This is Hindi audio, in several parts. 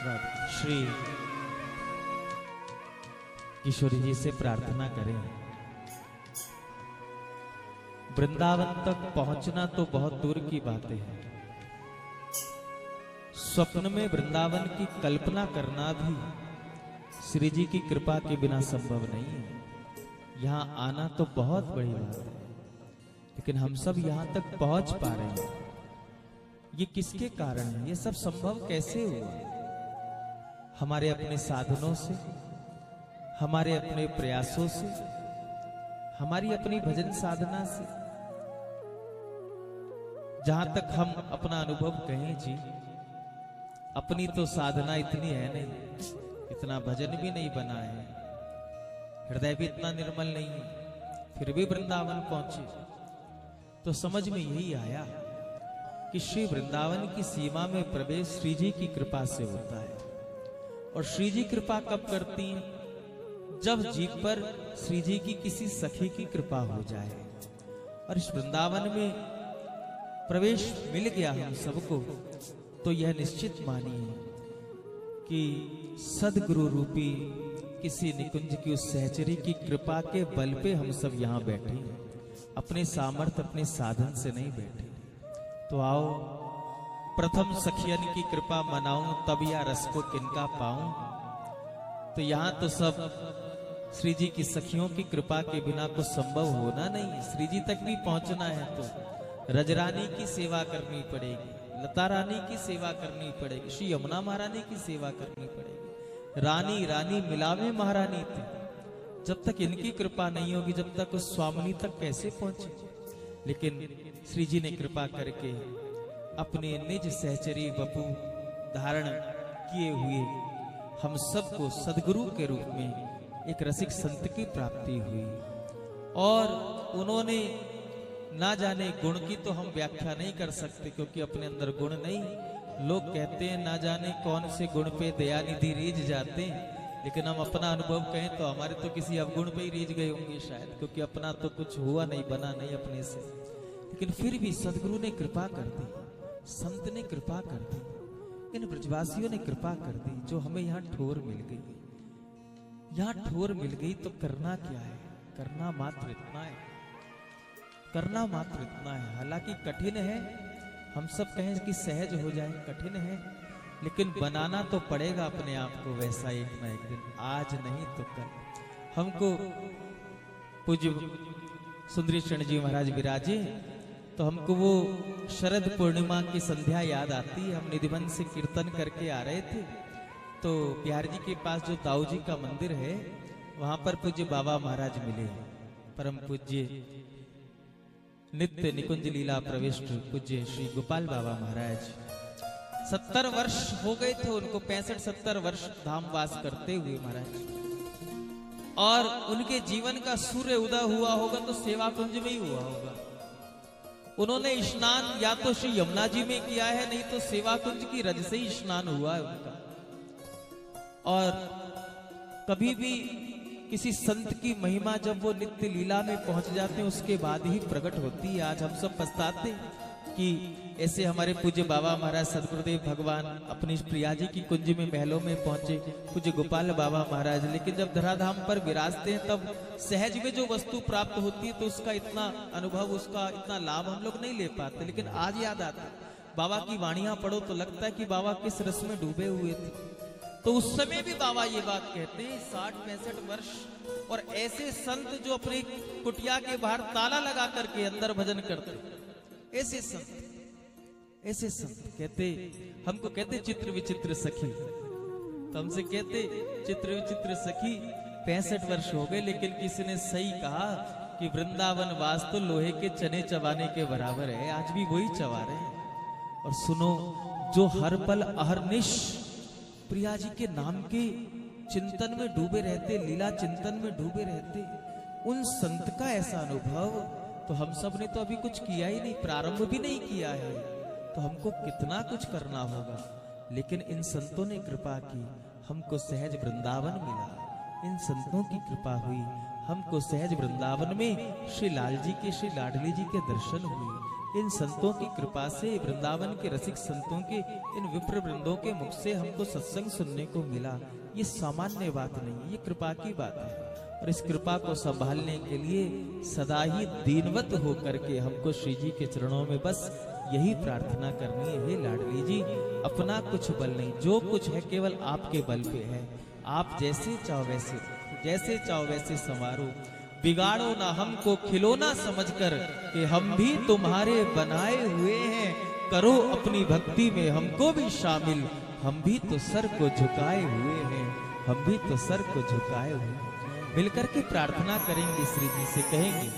श्री किशोरी जी से प्रार्थना करें। वृंदावन तक पहुंचना तो बहुत दूर की बातें हैं, स्वप्न में वृंदावन की कल्पना करना भी श्री जी की कृपा के बिना संभव नहीं है। यहां आना तो बहुत बड़ी बात है, लेकिन हम सब यहां तक पहुंच पा रहे हैं, ये किसके कारण है? ये सब संभव कैसे हुआ? हमारे अपने साधनों से, हमारे अपने प्रयासों से, हमारी अपनी भजन साधना से। जहां तक हम अपना अनुभव कहें जी, अपनी तो साधना इतनी है नहीं, इतना भजन भी नहीं बना है, हृदय भी इतना निर्मल नहीं है, फिर भी वृंदावन पहुंचे। तो समझ में यही आया कि श्री वृंदावन की सीमा में प्रवेश श्री जी की कृपा से होता है। और श्री जी कृपा कब करती हैं? जब जीव पर श्री जी की किसी सखी की कृपा हो जाए। और इस वृंदावन में प्रवेश मिल गया हम सबको, तो यह निश्चित मानिए कि सदगुरु रूपी किसी निकुंज की उस सहचरी की कृपा के बल पे हम सब यहाँ बैठे हैं, अपने सामर्थ्य अपने साधन से नहीं बैठे। तो आओ प्रथम सखियन की कृपा मनाऊं, तब या रस को किनका पाऊं। तो यहाँ तो सब श्री जी की सखियों की कृपा के बिना कुछ संभव होना नहीं। श्री जी तक भी पहुंचना है तो रजरानी की सेवा करनी पड़ेगी, लता रानी की सेवा करनी पड़ेगी, श्री यमुना महारानी की सेवा करनी पड़ेगी। रानी रानी मिलावे महारानी थी, जब तक इनकी कृपा नहीं होगी, जब तक उस स्वामिनी तक कैसे पहुंचे। लेकिन श्री जी ने कृपा करके अपने निज सहचरी बपू धारण किए हुए हम सबको सदगुरु के रूप में एक रसिक संत की प्राप्ति हुई। और उन्होंने ना जाने गुण की तो हम व्याख्या नहीं कर सकते, क्योंकि अपने अंदर गुण नहीं। लोग कहते हैं ना जाने कौन से गुण पे दयानिधि रीझ जाते हैं, लेकिन हम अपना अनुभव कहें तो हमारे तो किसी अवगुण पे ही रीझ गए होंगे शायद, क्योंकि अपना तो कुछ हुआ नहीं, बना नहीं अपने से। लेकिन फिर भी सदगुरु ने कृपा कर दी, संत ने कृपा कर दी, इन ब्रजवासियों ने कृपा कर दी, जो हमें यहाँ ठोर मिल गई। यहाँ ठोर मिल गई तो करना क्या है? करना मात्र इतना है, करना मात्र इतना है। हालांकि कठिन है, हम सब कहें कि सहज हो जाए, कठिन है, लेकिन बनाना तो पड़ेगा अपने आप को वैसा एक ना एक दिन, आज नहीं तो कल। हमको पूज्य सुंदरी शरण जी महाराज विराजे तो हमको वो शरद पूर्णिमा की संध्या याद आती है। हम निधिवन से कीर्तन करके आ रहे थे, तो बिहार जी के पास जो दाऊ जी का मंदिर है, वहां पर पूज्य बाबा महाराज मिले, परम पूज्य नित्य निकुंज लीला प्रविष्ट पूज्य श्री गोपाल बाबा महाराज। 70 वर्ष हो गए थे उनको, 65-70 वर्ष धामवास करते हुए महाराज। और उनके जीवन का सूर्य उदय हुआ होगा तो सेवा कुंज में ही हुआ होगा। उन्होंने स्नान या तो श्री यमुना जी में किया है, नहीं तो सेवा कुंज की रज से ही स्नान हुआ है उनका। और कभी भी किसी संत की महिमा जब वो नित्य लीला में पहुंच जाते हैं, उसके बाद ही प्रकट होती है। आज हम सब पछताते कि ऐसे हमारे पूज्य बाबा महाराज सदगुरुदेव भगवान अपनी प्रिया जी की कुंज में महलों में पहुंचे, पूज्य गोपाल बाबा महाराज, लेकिन जब धराधाम पर विराजते हैं तब सहज में जो वस्तु प्राप्त होती है तो उसका इतना अनुभव, उसका इतना लाभ हम लोग नहीं ले पाते। लेकिन आज याद आता है, बाबा की वाणियां पढ़ो तो लगता है कि बाबा किस रस में डूबे हुए थे। तो उस समय भी बाबा ये बात कहते हैं, 60-65 वर्ष, और ऐसे संत जो अपने कुटिया के बाहर ताला लगा करके अंदर भजन करते, ऐसे संत कहते, हमको कहते चित्र विचित्र सखी, तो हमसे कहते चित्र विचित्र सखी 65 वर्ष हो गए, लेकिन किसी ने सही कहा कि वृंदावन वास तो लोहे के चने चबाने के बराबर है। आज भी वही चबा रहे हैं। और सुनो, जो हर पल अहरनिश प्रिया जी के नाम के चिंतन में डूबे रहते, लीला चिंतन में डूबे रहते, उन संत का ऐसा अनुभव तो हम सब ने तो अभी कुछ किया ही नहीं, प्रारंभ भी नहीं किया है, तो हमको कितना कुछ करना होगा। लेकिन इन संतों ने कृपा की, हमको सहज वृंदावन मिला। इन संतों की कृपा हुई, हमको सहज वृंदावन में श्री लाल जी के, श्री लाडली जी के दर्शन हुए। इन संतों की कृपा से, वृंदावन के रसिक संतों के, इन विप्र वृंदों के मुख से हमको सत्संग सुनने को मिला। ये सामान्य बात नहीं, ये कृपा की बात है। और इस कृपा को संभालने के लिए सदा ही दीनवत होकर के हमको श्री जी के चरणों में बस यही प्रार्थना करनी है। हे लाडली जी, अपना कुछ बल नहीं, जो कुछ है केवल आपके बल पे है। आप जैसे चाहो वैसे, जैसे चाहो वैसे संवारो, बिगाड़ो ना हमको खिलौना समझकर कि हम भी तुम्हारे बनाए हुए हैं। करो अपनी भक्ति में हमको भी शामिल, हम भी तो सर को झुकाए हुए हैं, हम भी तो सर को झुकाए हुए हैं। मिलकर के प्रार्थना करेंगे, श्री जी से कहेंगे,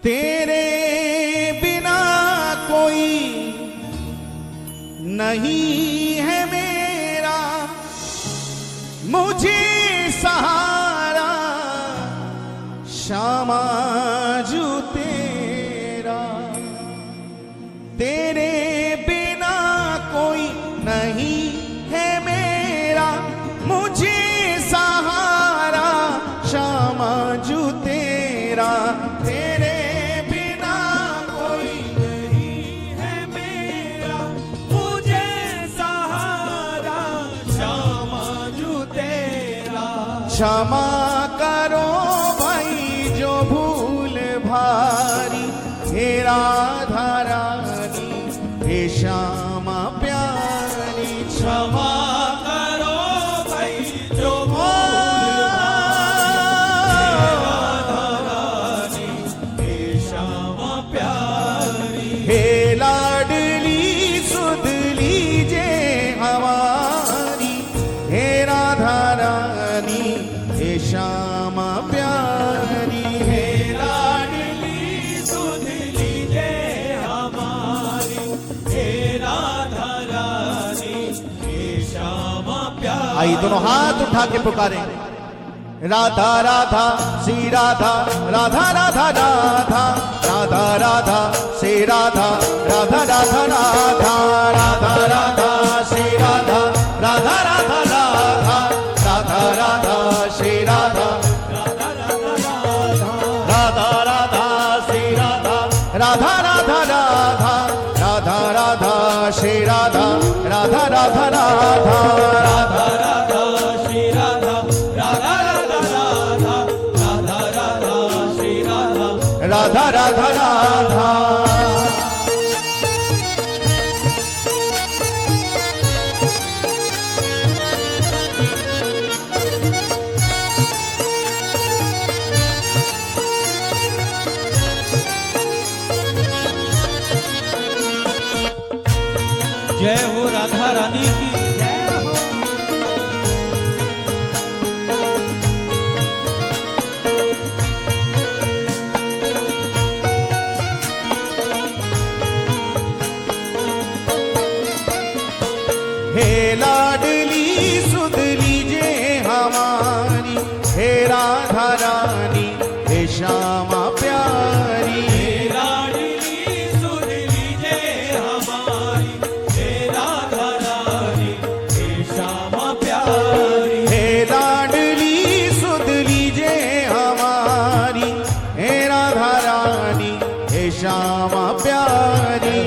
तेरे बिना कोई नहीं है मेरा, मुझे सहारा श्यामा जू तेरा। तेरे बिना कोई नहीं है मेरा, मुझे सहारा श्यामा जू तेरा। तेरे बिना कोई नहीं है मेरा, मुझे सहारा श्यामा जू तेरा। क्षमा करो भाई जो भूल भारी, हे राधा रानी हे श्यामा प्यारी। क्षमा करो भाई जो भूल भारी, हे श्यामा प्यारी। हे लाडली सुध लीजे हमारी, हे राधा रानी हे श्यामा प्यारी। हे लाडली सुध लीजे हमारी, हे राधा रानी हे श्यामा प्यारी। आइए दोनों हाथ उठा के पुकारें, राधा राधा श्री राधा, राधा राधा राधा, राधा राधा श्री राधा, राधा राधा राधा, राधा राधा श्री राधा, राधा राधा राधा, राधा राधा श्री राधा, राधा राधा राधा, राधा राधा श्री राधा, राधा राधा राधा, राधा राधा श्री राधा, राधा राधा राधा, राधा राधा श्री राधा, राधा राधा राधा, राधा राधा श्री राधा, राधा राधा राधा। जय हो राधा रानी की जय हो। हे लाडली सुध लीजे हमारी, हे राधा रानी हे श्यामा प्यारी। हे लाडली सुध लीजे हमारी, हे राधा रानी हे श्यामा प्यारी। हे लाडली सुध लीजे हमारी, हे राधा रानी हे श्यामा प्यारी।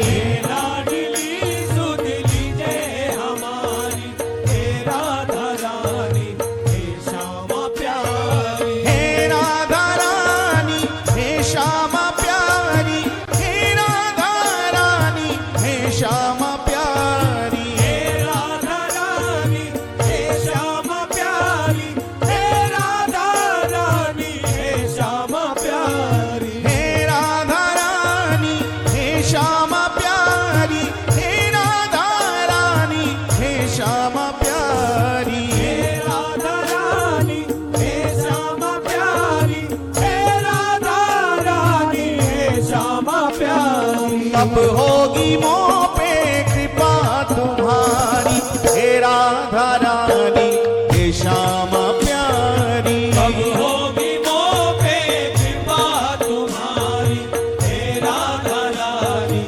अब होगी मोह पे कृपा तुम्हारी, हे राधा रानी हे श्यामा प्यारी। अब होगी मोह पे कृपा तुम्हारी, हे राधा रानी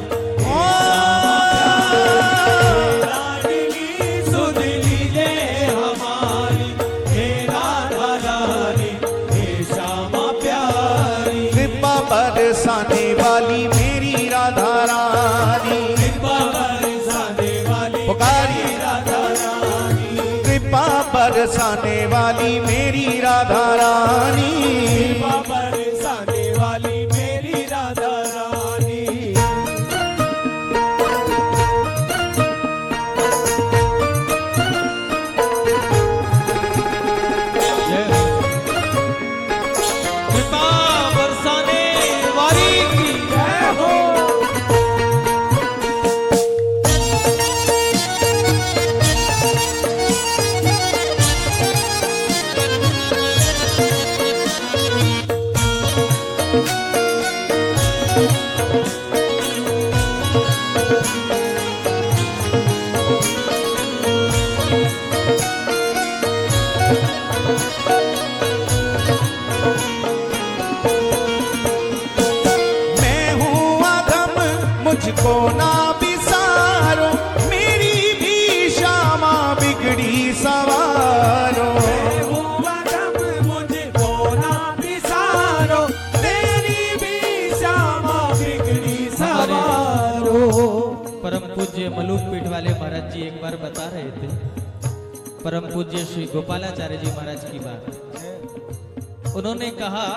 लाडली सुध लीजे हमारी, हे राधा बरसाने वाली मेरी राधा रानी, कृपा बरसाने वाली पुकारिए राधा रानी, कृपा बरसाने वाली मेरी राधा रानी, कृपा बरसाने वाली मेरी राधा रानी। जय हो। कृपा बरसाने वाली की जय हो। मैं हूँ अधम मुझको ना बिसारो, मेरी भी श्यामा बिगड़ी सवारो। मुझको ना बिसारो, तेरी भी श्यामा बिगड़ी सवारो। परम पूज्य मलूक पीठ वाले महाराज जी एक बार बता रहे थे, परम पूज्य श्री गोपालाचार्य जी महाराज की बात। उन्होंने कहा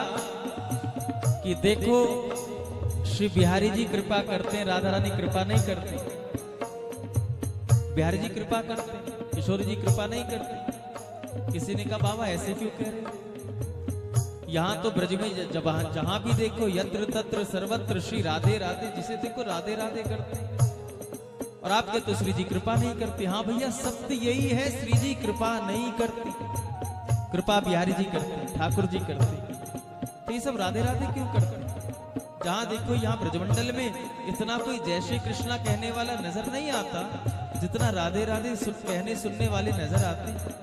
कि देखो श्री बिहारी जी कृपा करते हैं, राधा रानी कृपा नहीं करती। बिहारी जी कृपा करते हैं, किशोर जी कृपा नहीं करते। किसी ने कहा बाबा ऐसे क्यों कह रहे हो? यहाँ तो ब्रज में जहां भी देखो यत्र तत्र सर्वत्र श्री राधे राधे, जिसे देखो राधे राधे करते हैं। और आपके तो श्री जी कृपा नहीं करते। हाँ भैया सत्य यही है, श्री जी कृपा नहीं करती, कृपा बिहारी जी करते हैं, ठाकुर जी करते हैं। तो ये सब राधे राधे क्यों करते हैं? जहां देखो यहाँ ब्रजमंडल में इतना कोई जय श्री कृष्णा कहने वाला नजर नहीं आता जितना राधे राधे कहने सुनने वाले नजर आते हैं।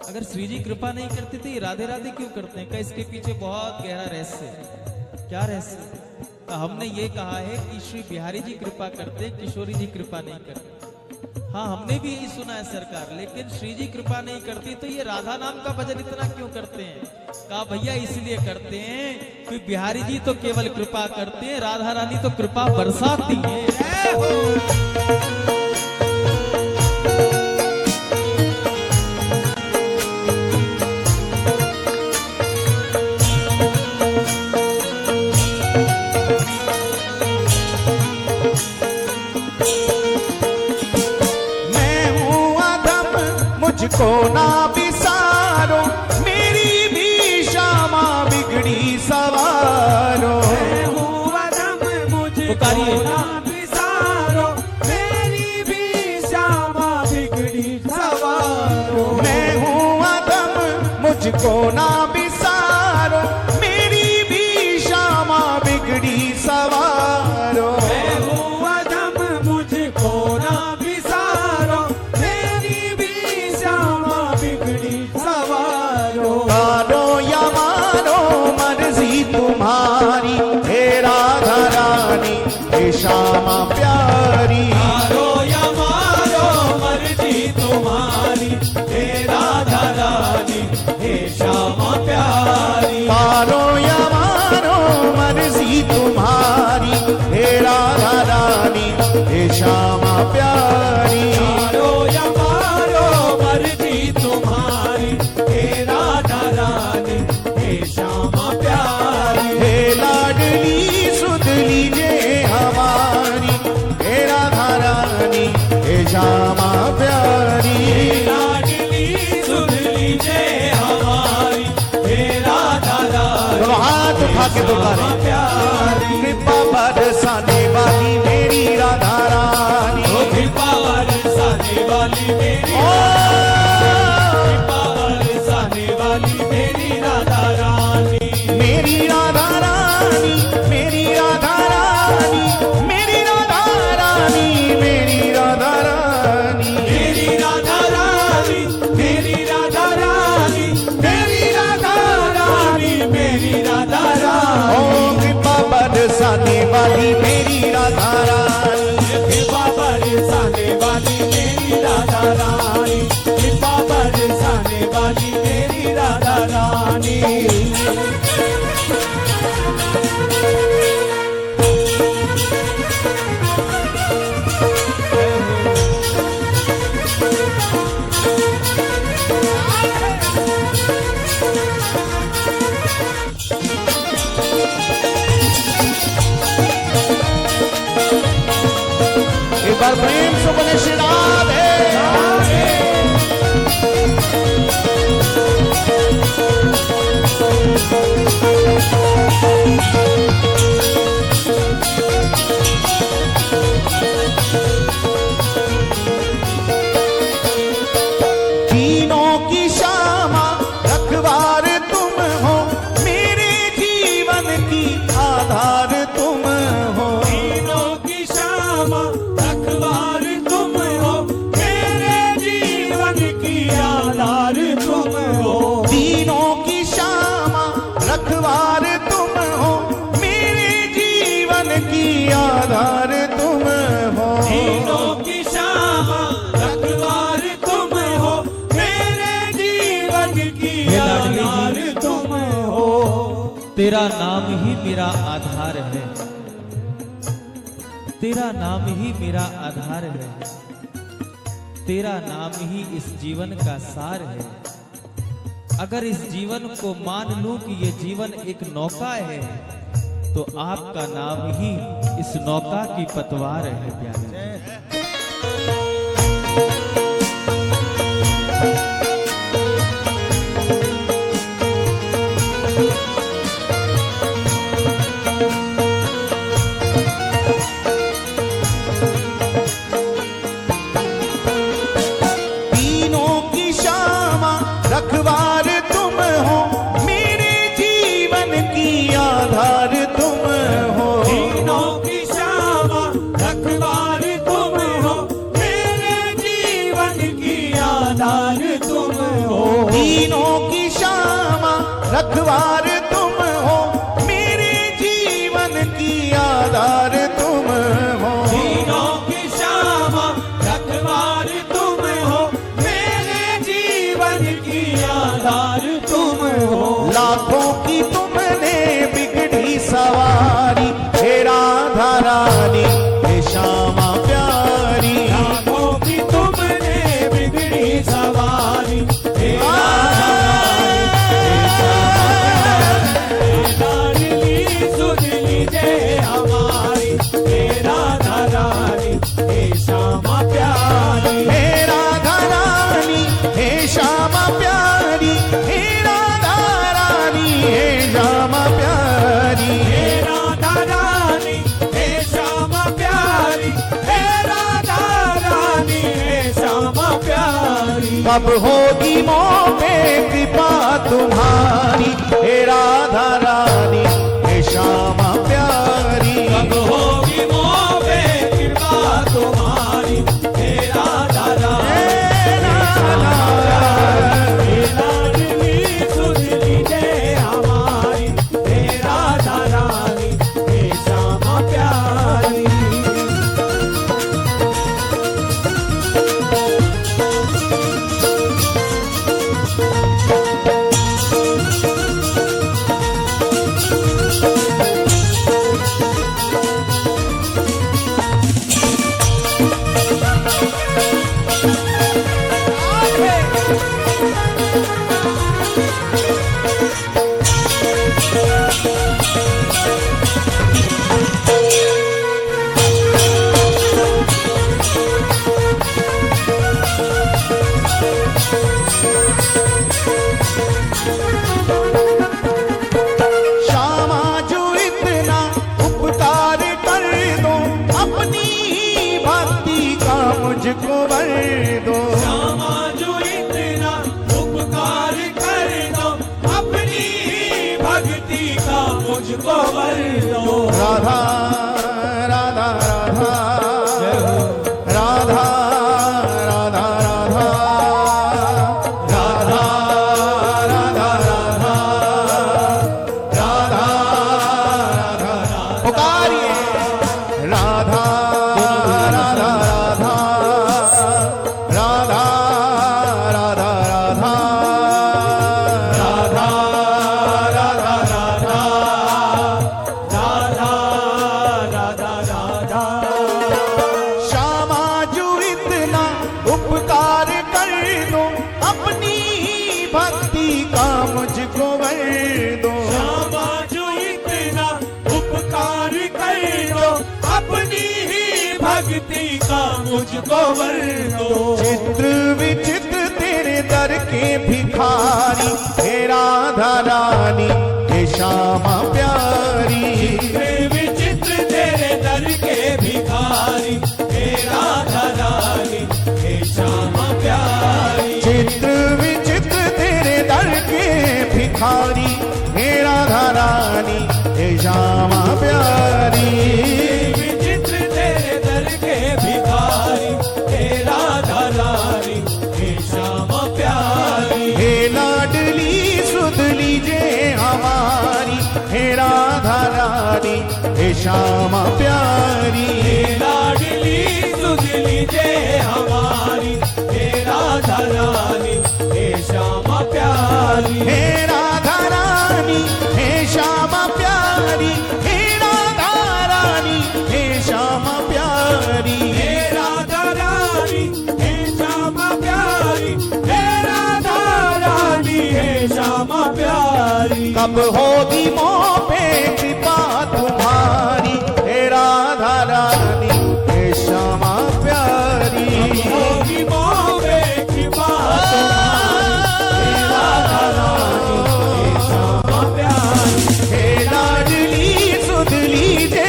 अगर श्री जी कृपा नहीं करते तो ये राधे राधे क्यों करते हैं? क्या इसके पीछे बहुत गहरा रहस्य है? क्या रहस्य? तो हमने ये कहा है कि श्री बिहारी जी कृपा करते हैं, किशोरी जी कृपा नहीं करते। हाँ हमने भी यही सुना है सरकार, लेकिन श्री जी कृपा नहीं करती तो ये राधा नाम का भजन इतना क्यों करते हैं? कहा भैया इसलिए करते हैं कि बिहारी जी तो केवल कृपा करते हैं, राधा रानी तो कृपा बरसाती है। मुझको ना बिसारो, मेरी भी श्यामा बिगड़ी सवारो। मैं हूँ अधम, मुझको ना बिसारो, मेरी भी श्यामा बिगड़ी सवारो। मैं हूँ अधम मुझको ना बिसारो, मेरी भी श्यामा बिगड़ी सवारो। मैं हूँ अधम, मुझको ना बिसारो, मेरी भी श्यामा बिगड़ी सवारो। मानो या मानो मर्जी तुम्हारी, हे राधा रानी हे श्यामा प्यारी। मारो या मारो मर्जी तुम्हारी, हे राधा रानी हे श्यामा प्यारी। मानो या मानो मर्जी तुम्हारी, हे राधा रानी हे श्यामा प्यारी। मारो या मारो मर्जी तुम्हारी, हे राधा रानी हे श्यामा प्यारी। हे लाडली सुध लीजिए हमारी, हे राधा रानी हे श्यामा प्यारी। लाडली सुन लीजिए हमारी, हे राधा रानी हाथ उठा के दुकाने प्यारी। कृपा बरसाने वाली मेरी राधा रानी, ओ कृपा बरसाने वाली मेरी ओ कृपा बरसाने वाली मेरी राधा रानी। मेरी राधा रानी मेरी राधा रानी मेरी राधा रानी मेरी राधा रानी मेरी राधा रानी, मेरी राधा रानी, मेरी राधा रानी, मेरी राधा रानी। ओ कृपा बरसाने वाली मेरी राधा रानी, कृपा बरसाने वाली मेरी राधा रानी, कृपा बरसाने वाली मेरी राधा रानी। तेरा नाम ही मेरा आधार है, तेरा नाम ही मेरा आधार है, तेरा नाम ही इस जीवन का सार है। अगर इस जीवन को मान लूं कि ये जीवन एक नौका है, तो आपका नाम ही इस नौका की पतवार है प्यारे। रखवार तुम हो, मेरे जीवन की आधार तुम हो। तीनों की श्यामा रखवार तुम हो, मेरे जीवन की आधार तुम हो। तीनों की श्यामा रखवार तुम हो, मेरे जीवन की आधार तुम हो। तीनों की श्यामा रखवार तुम हो, मेरे जीवन की आधार तुम हो। लाखों की तुमने बिगड़ी सवारी, हे राधा रानी हे श्यामा प्यारी। लाखों की तुमने बिगड़ी सवारी, हे राधा रानी हे श्यामा प्यारी। हे लाडली सुध लीजे हमारी, हे राधा रानी हे श्यामा प्यारी। हे राधा रानी हे श्यामा प्यारी, हे राधा रानी हे श्यामा प्यारी। हे राधा रानी हे श्यामा प्यारी, हे राधा रानी हे श्यामा प्यारी। कब होगी मोह पे कृपा तुम्हारी, हे राधा रानी हे श्यामा प्यारी। कब होगी मोह पे कृपा तुम्हारी, हे राधा रानी हे लाडली सुध लीजे हमारी, हे राधा रानी हे श्यामा प्यारी। श्यामा जो इतना उपकार कर दो, अपनी भक्ति का मुझको वर दो। श्यामा जो इतना उपकार कर दो, अपनी भक्ति का मुझको वर दो। राधा राधा राधा राधा राधा राधा राधा राधा राधा राधा पुकारिए राधा राधा राधा राधा राधा राधा राधा राधा राधा राधा श्यामा जो इतना उपकार कर दो, अपनी भक्ति का मुझको वर दो। श्यामा जो इतना उपकार कर दो, अपनी ही भक्ति का मुझको वर दो। चित्र विचित्र तेरे दर के भिखारी, हे राधा रानी हे श्यामा प्यारी। चित्र विचित्र तेरे दर के भिखारी, हे राधा रानी हे श्यामा प्यारी। चित्र विचित्र तेरे दर के भिखारी, हे राधा रानी हे श्यामा प्यारी। विचित्र तेरे दर के भिखारी, हे राधा रानी हे श्यामा प्यारी। हे लाडली सुध लीजे हमारी, हे राधा रानी हे श्यामा प्यारी। हे लाडली सुध लीजे हमारी, हे राधा रानी हे श्यामा प्यारी। हे राधा रानी हे श्यामा कब होगी मोह पे कृपा तुम्हारी हे राधा रानी हे श्यामा प्यारी होगी मोह पे कृपा तुम्हारी हे राधा रानी हे श्यामा प्यारी हे लाडली सुध लीजे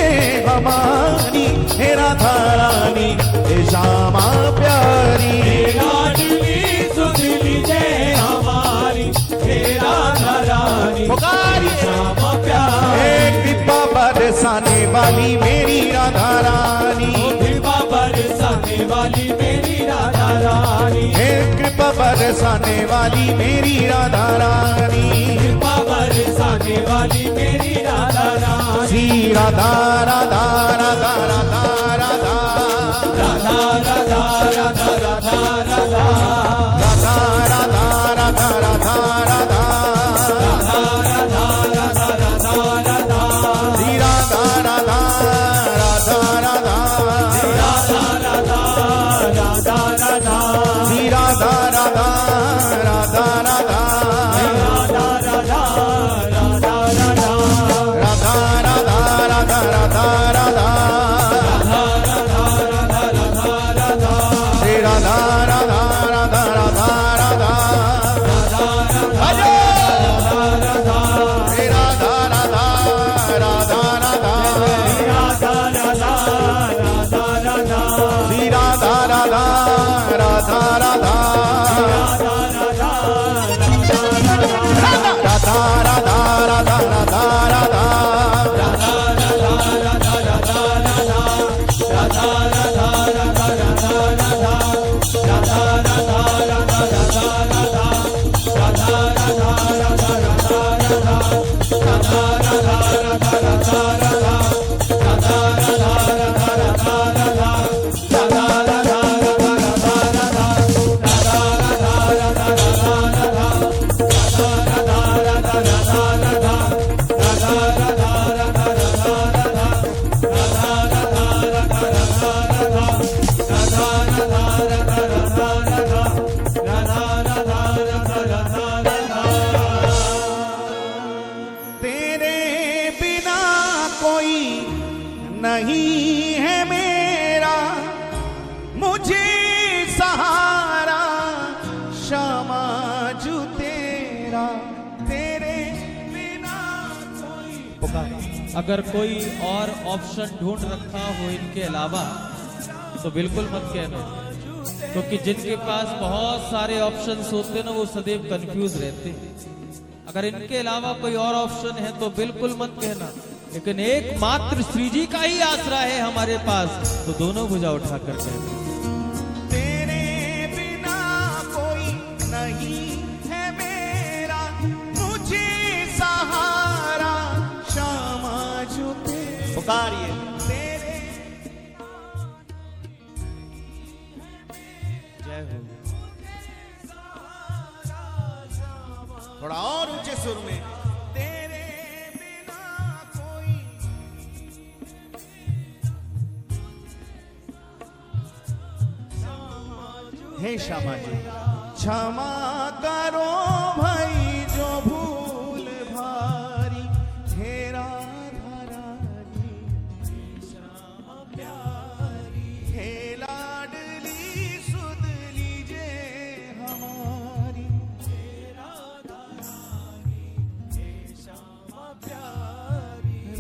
हमारी हे राधा रानी हे श्यामा प्यारी हे लाडली सुध लीजे हमारी हे राधा रानी पुकारिए। श्यामा प्यारी हे कृपा बरसाने वाली मेरी राधा रानी कृपा बरसाने वाली मेरी राधा रानी हे कृपा बरसाने वाली मेरी राधा रानी कृपा बरसाने वाली मेरी राधा रानी श्री राधा राधा राधा राधा राधा राधा राधा राधा राधा राधा राधा राधा राधा राधा राधा श्री राधा राधा राधा राधा श्री राधा राधा राधा राधा राधा राधा राधा राधा राधा श्री राधा राधा राधा राधा राधा श्री राधा राधा राधा राधा श्री राधा राधा राधा राधा राधा राधा राधा राधा राधा तेरे बिना कोई नहीं है मेरा मुझे सहारा श्यामा जू तेरा तेरे बिना कोई अगर कोई और ऑप्शन ढूंढ रखा हो इनके अलावा तो बिल्कुल मत कहना, क्योंकि जिनके पास बहुत सारे ऑप्शंस होते हैं ना वो सदैव कंफ्यूज रहते हैं। अगर इनके अलावा कोई और ऑप्शन है तो बिल्कुल मत कहना, लेकिन एकमात्र श्री जी का ही आसरा है हमारे पास, तो दोनों भुजा उठा कर कहना। तेरे बिना कोई नहीं है मेरा मुझे सहारा श्यामा जू तेरा पुकारिए तेरे जय हो। थोड़ा और ऊंचे सुर में तेरे बिना कोई हे श्यामा जी क्षमा करो भाई जो भूल भारी हे राधा रानी श्यामा प्यारी हे लाडली सुध लीजे हमारी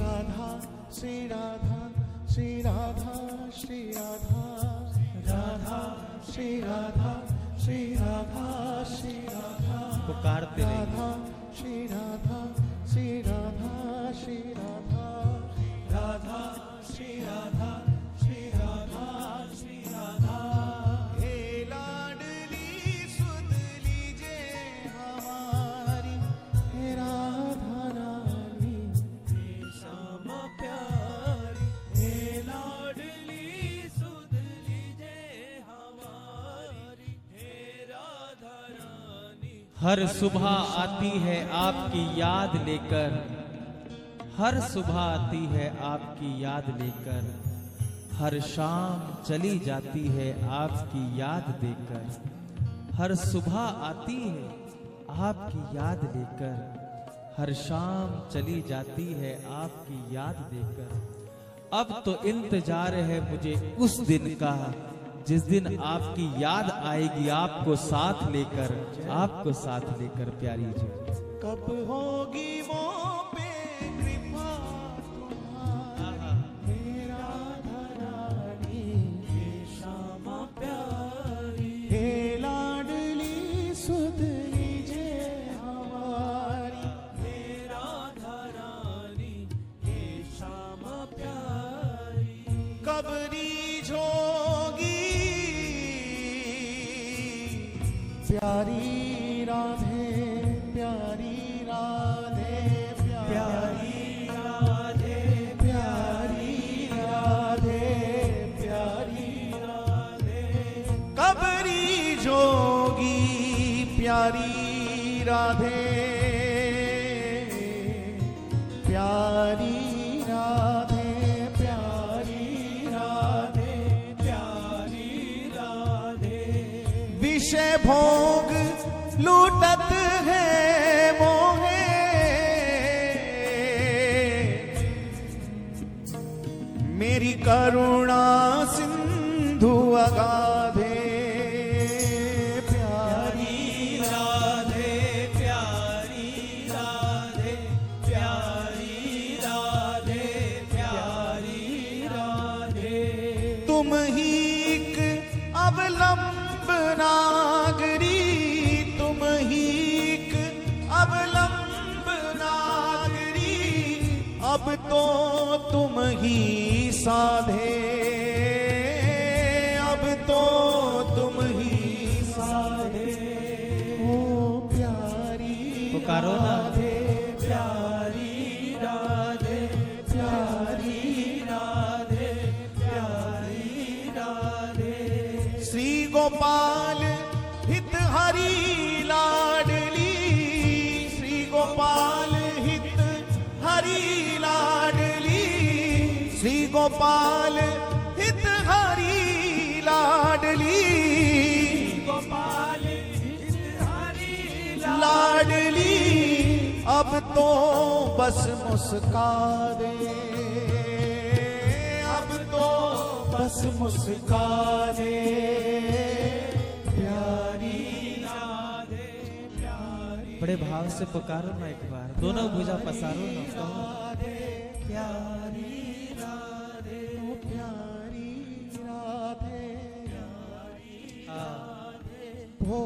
राधा श्री राधा श्री राधा श्री राधा राधा श्री राधा श्री राधा श्री राधा पुकारते रहिए। राधा श्री राधा श्री राधा श्री राधा राधा श्री राधा श्री राधा श्री राधा हे लाडली सुध लीजे हमारी हे राधा रानी श्यामा प्यारी हे लाडली सुध लीजे हमारी हे राधा रानी। हर सुबह आती है आपकी याद लेकर, हर सुबह आती है आपकी याद लेकर, हर शाम चली जाती है आपकी याद देकर। हर सुबह आती है आपकी याद लेकर, हर शाम चली जाती है आपकी याद देकर। अब तो इंतजार है मुझे उस दिन का, जिस दिन आपकी याद आएगी आपको साथ लेकर, आपको साथ लेकर प्यारी जी। कब होगी वो कृपा तुम्हारी, हे राधा रानी, हे श्यामा प्यारी, हे लाडली सुध लीजिए हमारी, हे राधा रानी, हे श्यामा प्यारी। कब रीझोगी प्यारी राधे, प्यारी राधे, प्यारी राधे, प्यारी राधे, प्यारी राधे। कब रीझोगी प्यारी राधे, प्यारी राधे, प्यारी राधे, प्यारी राधे। विषय भोग लूटत है मोहे, मेरी करुणा सिंधु अगाधे, प्यारी राधे, प्यारी राधे, प्यारी राधे, प्यारी राधे। तुम ही एक अवलंब नागरी, तुम ही एक अवलंब नागरी, अब तो तुम ही साधे, अब तो तुम ही साधे। ओ प्यारी पुकारो ना। राधे, प्यारी राधे, प्यारी राधे, प्यारी राधे। श्री गोपाल हित हरि लाडली, श्री गोपाल हित हरि लाडली, श्री गोपाल हित हरि लाडली, गोपाल हरि लाडली। अब तो बस मुस्का दे, अब तो बस मुस्का दे, प्यारी राधे, प्यारी बड़े भाव से पुकारो ना एक बार, दोनों भुजा पसारो ना, कहो प्यारी राधे, ओ प्यारी राधे, हाँ। भो